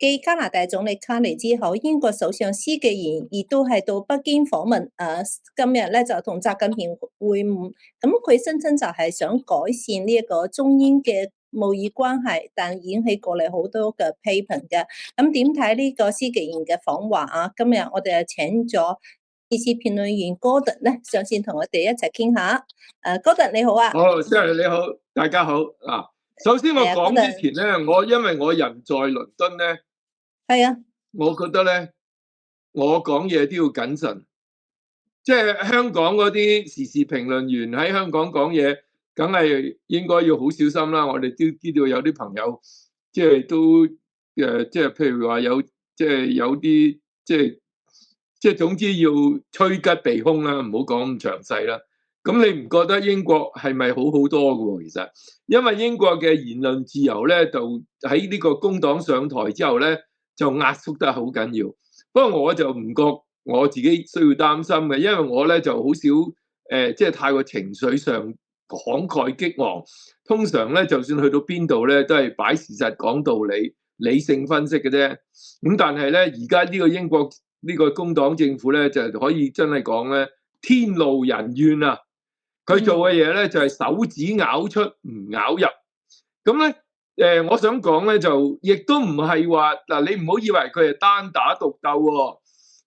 繼加拿大總理卡尼之後，英國首相施紀賢亦都係到北京訪問。今日咧就同習近平會晤。咁佢聲稱就係想改善呢一個中英嘅貿易關係，但引起過嚟好多嘅批評嘅。咁點睇呢個施紀賢嘅訪華啊？今日我哋請咗時事評論員Gordon咧上線同我哋一齊傾下。Gordon 你好啊。好，Sarah你好，大家好啊。首先我講之前咧，因為我人在倫敦咧。係啊，我覺得咧，我講嘢都要謹慎，即係香港嗰啲時事評論員喺香港講嘢，梗係應該要好小心啦。我哋都知道有啲朋友，即係都即係譬如話有，即係有啲即係總之要趨吉避凶啦，唔好講咁詳細啦。咁你唔覺得英國係咪好好多㗎喎？其實，因為英國嘅言論自由咧，就喺呢個工黨上台之後咧，就壓縮得好緊要，不過我就唔覺我自己需要擔心嘅，因為我咧就好少即係太過情緒上慷慨激昂。通常咧，就算去到邊度咧，都係擺事實、講道理、理性分析嘅啫。咁但係咧，而家呢個英國呢個工黨政府咧，就可以真係講咧，天怒人怨啊！佢做嘅嘢咧，就係手指咬出唔咬入，咁咧。我想講咧，就亦都唔係話嗱，你唔好以為佢係單打獨鬥喎。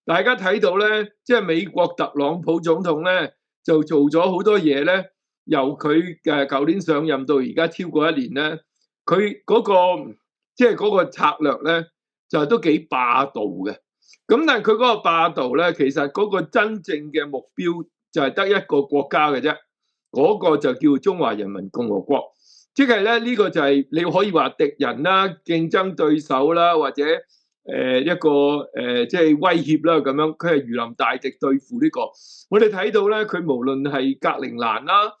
大家睇到咧，即係美國特朗普總統咧，就做咗好多嘢咧。由佢舊年上任到而家超過一年咧，佢嗰個即係嗰個策略咧，就都幾霸道嘅。咁但係佢嗰個霸道咧，其實嗰個真正嘅目標就係得一個國家嘅啫，嗰個就叫中華人民共和國。即係咧，呢個就係你可以話敵人啦、競爭對手啦，或者一個即係威脅啦咁樣。佢係如臨大敵對付呢個。我哋睇到咧，佢無論係格陵蘭啦、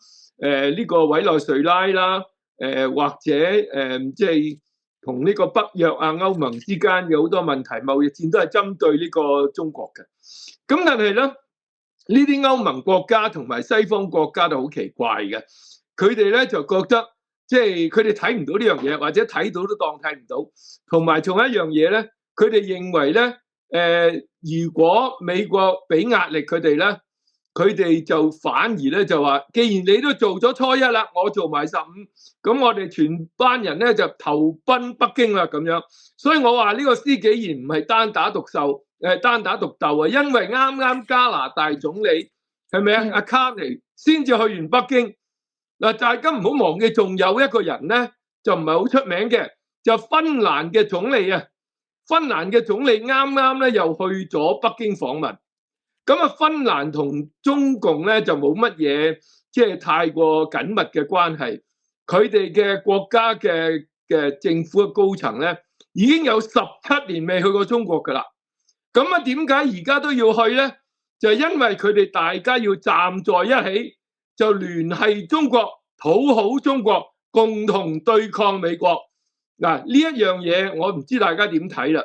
呢個委內瑞拉啦、或者即係同呢個北約啊、歐盟之間嘅好多問題，貿易戰都係針對呢個中國嘅。咁但係咧，呢啲歐盟國家同埋西方國家都好奇怪嘅，佢哋咧就覺得。即係佢哋睇唔到呢樣嘢，或者睇到都當睇唔到。同埋仲有一樣嘢咧，佢哋認為咧，如果美國俾壓力佢哋咧，佢哋就反而咧就話，既然你都做咗初一啦，我做埋15，咁我哋全班人咧就投奔北京啦咁樣。所以我話呢個施紀賢唔係單打獨鬥，單打獨鬥啊，因為啱啱加拿大總理係咪啊？阿卡尼先至去完北京。嗱，大家唔好忘記，仲有一個人咧，就唔係好出名嘅，就芬蘭嘅總理啊。芬蘭嘅總理啱啱咧又去咗北京訪問。咁啊，芬蘭同中共咧就冇乜嘢，即係太過緊密嘅關係。佢哋嘅國家嘅政府嘅高層咧，已經有17年未去過中國噶啦。咁啊，點解而家都要去咧？就係因為佢哋大家要站在一起。就聯繫中國，討好中國，共同對抗美國。嗱，呢一樣嘢我唔知大家點睇啦。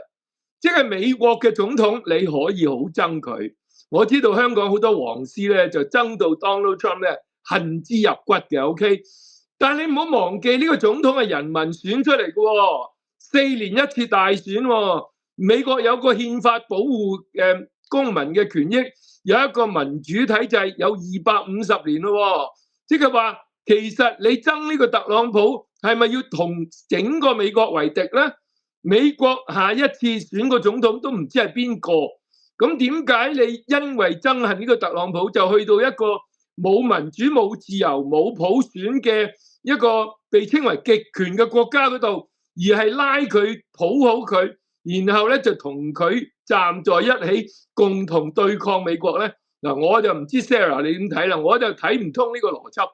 即係美國嘅總統，你可以好憎佢。我知道香港好多黃絲咧就憎到 Donald Trump 咧恨之入骨嘅。OK， 但係你唔好忘記呢個總統係人民選出嚟嘅喎，4年一次大選喎。美國有個憲法保護公民嘅權益。有一個民主體制有250年咯，即係話其實你憎呢個特朗普係咪要同整個美國為敵呢？美國下一次選個總統都唔知係邊個，咁點解你因為憎恨呢個特朗普就去到一個冇民主、冇自由、冇普選嘅一個被稱為極權嘅國家嗰度，而係拉佢討好佢，然後咧就同佢站在一起，共同對抗美國咧。嗱，我就唔知 Sarah 你點睇啦，我就睇唔通呢個邏輯。